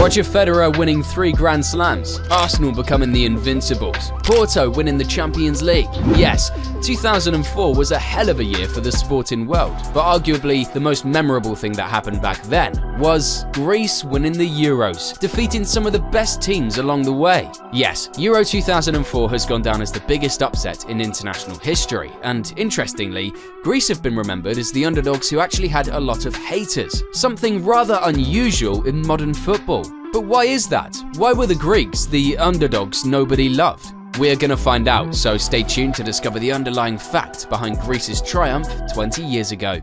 Roger Federer winning 3 Grand Slams, Arsenal becoming the Invincibles, Porto winning the Champions League. Yes, 2004 was a hell of a year for the sporting world, but arguably the most memorable thing that happened back then was Greece winning the Euros, defeating some of the best teams along the way. Yes, Euro 2004 has gone down as the biggest upset in international history, and interestingly, Greece have been remembered as the underdogs who actually had a lot of haters, something rather unusual in modern football. But why is that? Why were the Greeks the underdogs nobody loved? We're gonna find out, so stay tuned to discover the underlying fact behind Greece's triumph 20 years ago.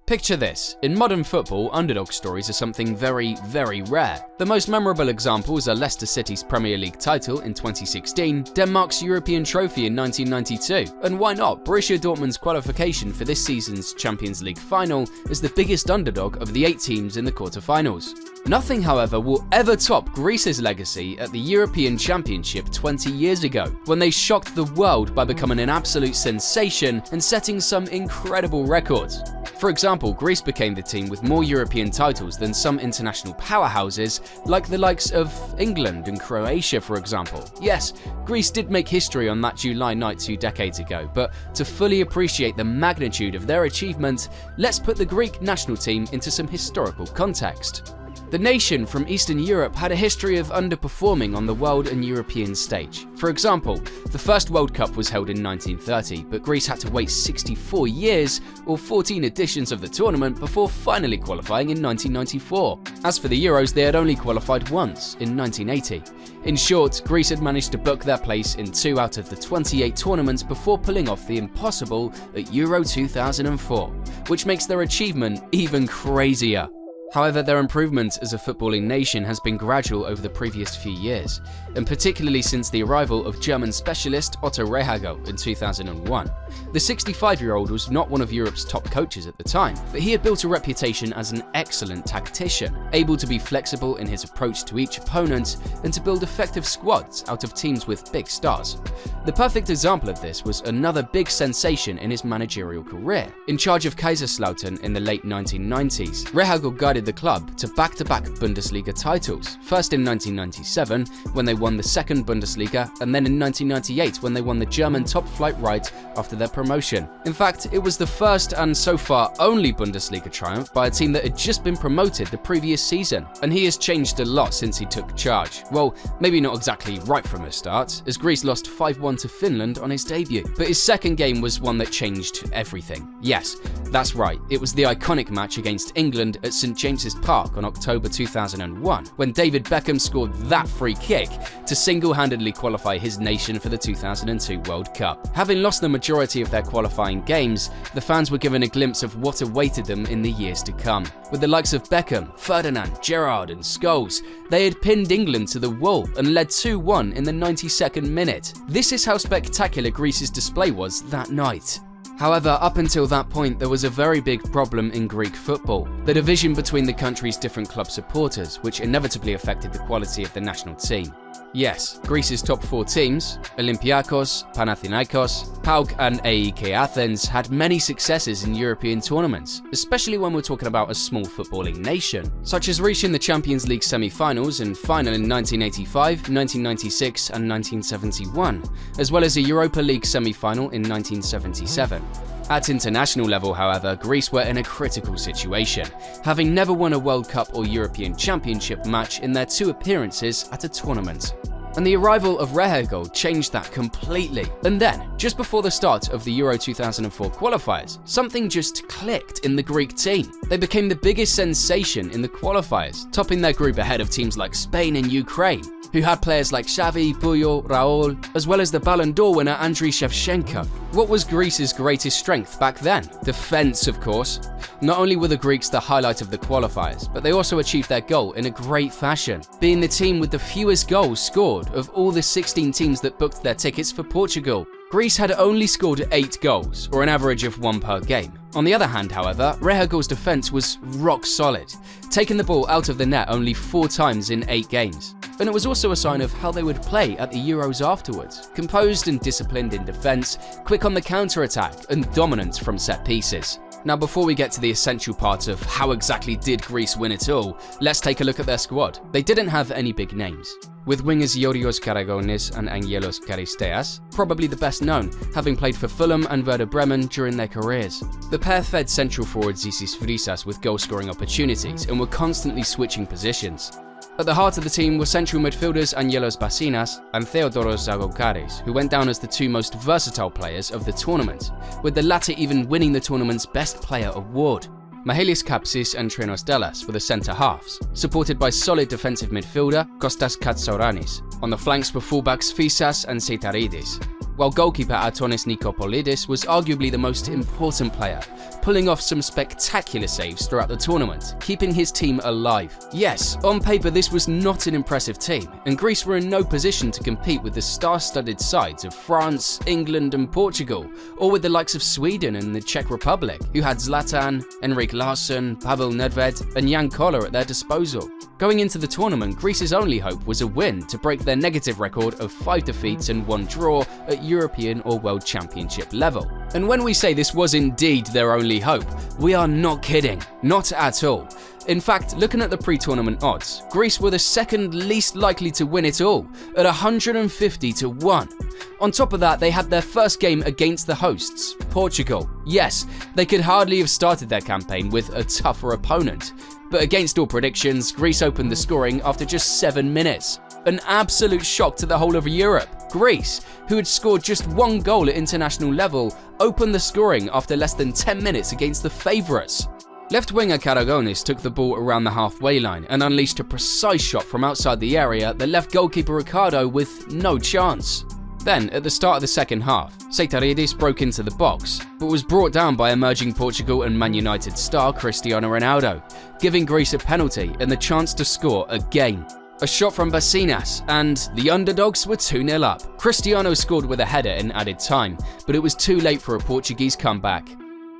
Picture this. In modern football, underdog stories are something very, very rare. The most memorable examples are Leicester City's Premier League title in 2016, Denmark's European trophy in 1992, and why not Borussia Dortmund's qualification for this season's Champions League final as the biggest underdog of the 8 teams in the quarterfinals. Nothing, however, will ever top Greece's legacy at the European Championship 20 years ago, when they shocked the world by becoming an absolute sensation and setting some incredible records. For example, Greece became the team with more European titles than some international powerhouses like the likes of England and Croatia, for example. Yes, Greece did make history on that July night 2 decades ago, but to fully appreciate the magnitude of their achievement, let's put the Greek national team into some historical context. The nation from Eastern Europe had a history of underperforming on the world and European stage. For example, the first World Cup was held in 1930, but Greece had to wait 64 years or 14 editions of the tournament before finally qualifying in 1994. As for the Euros, they had only qualified once, in 1980. In short, Greece had managed to book their place in 2 out of the 28 tournaments before pulling off the impossible at Euro 2004, which makes their achievement even crazier. However, their improvement as a footballing nation has been gradual over the previous few years, and particularly since the arrival of German specialist Otto Rehhagel in 2001. The 65-year-old was not one of Europe's top coaches at the time, but he had built a reputation as an excellent tactician, able to be flexible in his approach to each opponent and to build effective squads out of teams with big stars. The perfect example of this was another big sensation in his managerial career. In charge of Kaiserslautern in the late 1990s, Rehhagel guided the club to back-to-back Bundesliga titles, first in 1997 when they won the second Bundesliga, and then in 1998 when they won the German top-flight right after their promotion. In fact, it was the first and so far only Bundesliga triumph by a team that had just been promoted the previous season, and he has changed a lot since he took charge. Well, maybe not exactly right from the start, as Greece lost 5-1 to Finland on his debut, but his second game was one that changed everything. Yes, that's right, it was the iconic match against England at St James's Park on October 2001, when David Beckham scored that free kick to single-handedly qualify his nation for the 2002 World Cup. Having lost the majority of their qualifying games, the fans were given a glimpse of what awaited them in the years to come. With the likes of Beckham, Ferdinand, Gerrard and Scholes, they had pinned England to the wall and led 2-1 in the 92nd minute. This is how spectacular Greece's display was that night. However, up until that point, there was a very big problem in Greek football: the division between the country's different club supporters, which inevitably affected the quality of the national team. Yes, Greece's top 4 teams, Olympiakos, Panathinaikos, PAOK and AEK Athens, had many successes in European tournaments, especially when we're talking about a small footballing nation, such as reaching the Champions League semi-finals and final in 1985, 1996 and 1971, as well as a Europa League semi-final in 1977. At international level, however, Greece were in a critical situation, having never won a World Cup or European Championship match in their 2 appearances at a tournament. And the arrival of Rehhagel changed that completely. And then, just before the start of the Euro 2004 qualifiers, something just clicked in the Greek team. They became the biggest sensation in the qualifiers, topping their group ahead of teams like Spain and Ukraine, who had players like Xavi, Puyol, Raul, as well as the Ballon d'Or winner Andriy Shevchenko. What was Greece's greatest strength back then? Defense, of course. Not only were the Greeks the highlight of the qualifiers, but they also achieved their goal in a great fashion, being the team with the fewest goals scored of all the 16 teams that booked their tickets for Portugal. Greece had only scored 8 goals, or an average of 1 per game. On the other hand, however, Rehhagel's defense was rock solid, taking the ball out of the net only 4 times in 8 games. And it was also a sign of how they would play at the Euros afterwards: composed and disciplined in defense, quick on the counter-attack, and dominant from set pieces. Now before we get to the essential part of how exactly did Greece win it all, let's take a look at their squad. They didn't have any big names, with wingers Yorios Karagonis and Angelos Charisteas probably the best known, having played for Fulham and Werder Bremen during their careers. The pair fed central forward Zisis Frisas with goal-scoring opportunities and were constantly switching positions. At the heart of the team were central midfielders Angelos Bassinas and Theodoros Zagokaris, who went down as the two most versatile players of the tournament, with the latter even winning the tournament's Best Player award. Mahelis Kapsis and Trinos Dallas were the centre halves, supported by solid defensive midfielder Kostas Katsouranis. On the flanks were fullbacks Fisas and Seitaridis, while goalkeeper Atonis Nikopolidis was arguably the most important player, pulling off some spectacular saves throughout the tournament, keeping his team alive. Yes, on paper this was not an impressive team, and Greece were in no position to compete with the star-studded sides of France, England and Portugal, or with the likes of Sweden and the Czech Republic, who had Zlatan, Henrik Larsson, Pavel Nedved and Jan Koller at their disposal. Going into the tournament, Greece's only hope was a win to break their negative record of 5 defeats and 1 draw at European or World Championship level. And when we say this was indeed their only hope, we are not kidding, not at all. In fact, looking at the pre-tournament odds, Greece were the second least likely to win it all, at 150 to 1. On top of that, they had their first game against the hosts, Portugal. Yes, they could hardly have started their campaign with a tougher opponent. But against all predictions, Greece opened the scoring after just 7 minutes. An absolute shock to the whole of Europe. Greece, who had scored just 1 goal at international level, opened the scoring after less than 10 minutes against the favourites. Left winger Karagonis took the ball around the halfway line and unleashed a precise shot from outside the area that left goalkeeper Ricardo with no chance. Then, at the start of the second half, Seitaridis broke into the box, but was brought down by emerging Portugal and Man United star Cristiano Ronaldo, giving Greece a penalty and the chance to score again. A shot from Bassinas, and the Underdogs were 2-0 up. Cristiano scored with a header in added time, but it was too late for a Portuguese comeback.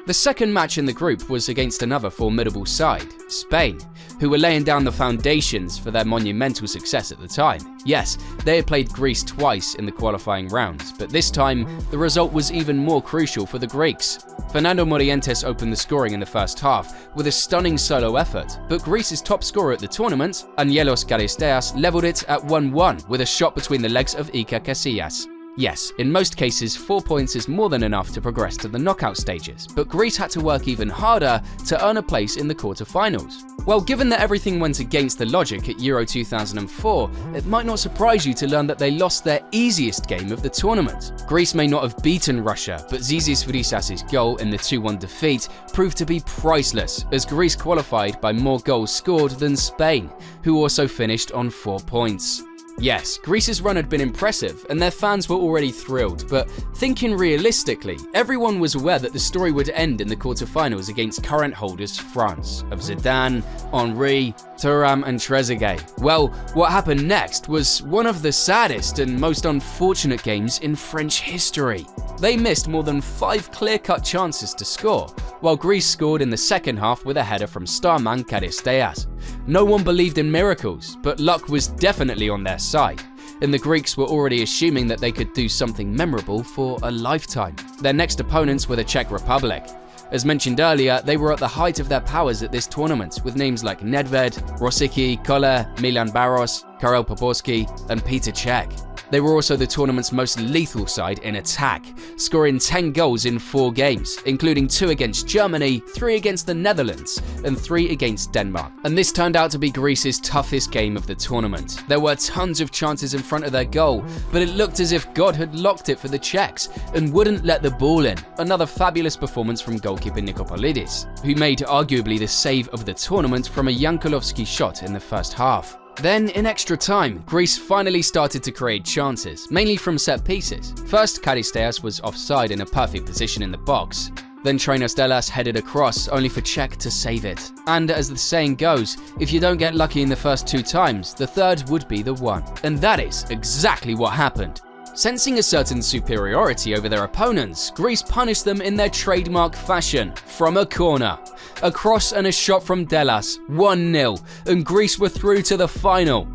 The second match in the group was against another formidable side, Spain, who were laying down the foundations for their monumental success at the time. Yes, they had played Greece twice in the qualifying rounds, but this time the result was even more crucial for the Greeks. Fernando Morientes opened the scoring in the first half with a stunning solo effort, but Greece's top scorer at the tournament, Angelos Charisteas, levelled it at 1-1 with a shot between the legs of Iker Casillas. Yes, in most cases 4 points is more than enough to progress to the knockout stages, but Greece had to work even harder to earn a place in the quarter-finals. Well, given that everything went against the logic at Euro 2004, it might not surprise you to learn that they lost their easiest game of the tournament. Greece may not have beaten Russia, but Zisis Frisas' goal in the 2-1 defeat proved to be priceless, as Greece qualified by more goals scored than Spain, who also finished on 4 points. Yes, Greece's run had been impressive and their fans were already thrilled, but thinking realistically, everyone was aware that the story would end in the quarter-finals against current holders France, of Zidane, Henry, Thuram and Trezeguet. Well, what happened next was one of the saddest and most unfortunate games in French history. They missed more than 5 clear-cut chances to score, while Greece scored in the second half with a header from starman Charisteas. No one believed in miracles, but luck was definitely on their side, and the Greeks were already assuming that they could do something memorable for a lifetime. Their next opponents were the Czech Republic. As mentioned earlier, they were at the height of their powers at this tournament, with names like Nedved, Rosicky, Koller, Milan Baros, Karel Poborský and Petr Cech. They were also the tournament's most lethal side in attack, scoring 10 goals in 4 games, including 2 against Germany, 3 against the Netherlands, and 3 against Denmark. And this turned out to be Greece's toughest game of the tournament. There were tons of chances in front of their goal, but it looked as if God had locked it for the Czechs and wouldn't let the ball in. Another fabulous performance from goalkeeper Nikopolidis, who made arguably the save of the tournament from a Jankulovski shot in the first half. Then, in extra time, Greece finally started to create chances, mainly from set pieces. First, Charisteas was offside in a perfect position in the box. Then Trinos Dallas headed across, only for Cech to save it. And as the saying goes, if you don't get lucky in the first 2 times, the third would be the one. And that is exactly what happened. Sensing a certain superiority over their opponents, Greece punished them in their trademark fashion, from a corner. A cross and a shot from Dallas, 1-0, and Greece were through to the final.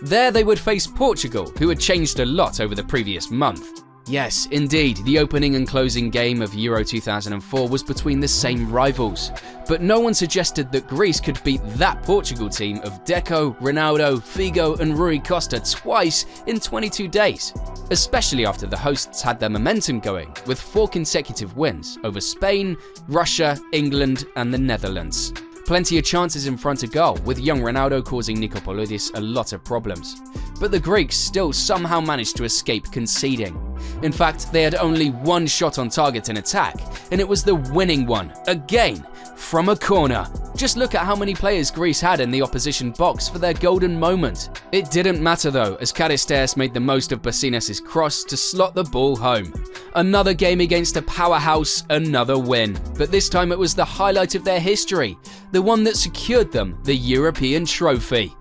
There they would face Portugal, who had changed a lot over the previous month. Yes, indeed, the opening and closing game of Euro 2004 was between the same rivals. But no one suggested that Greece could beat that Portugal team of Deco, Ronaldo, Figo and Rui Costa twice in 22 days. Especially after the hosts had their momentum going, with 4 consecutive wins over Spain, Russia, England and the Netherlands. Plenty of chances in front of goal, with young Ronaldo causing Nikopoulos a lot of problems. But the Greeks still somehow managed to escape conceding. In fact, they had only one shot on target in attack, and it was the winning one, again, from a corner. Just look at how many players Greece had in the opposition box for their golden moment. It didn't matter though, as Charisteas made the most of Bassinas' cross to slot the ball home. Another game against a powerhouse, another win. But this time it was the highlight of their history, the one that secured them the European trophy.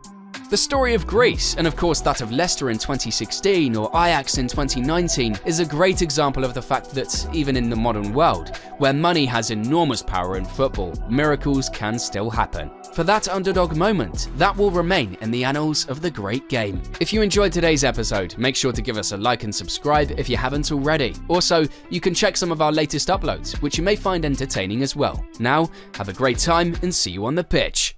The story of Greece, and of course that of Leicester in 2016 or Ajax in 2019, is a great example of the fact that even in the modern world, where money has enormous power in football, miracles can still happen. For that underdog moment, that will remain in the annals of the great game. If you enjoyed today's episode, make sure to give us a like and subscribe if you haven't already. Also, you can check some of our latest uploads, which you may find entertaining as well. Now, have a great time and see you on the pitch.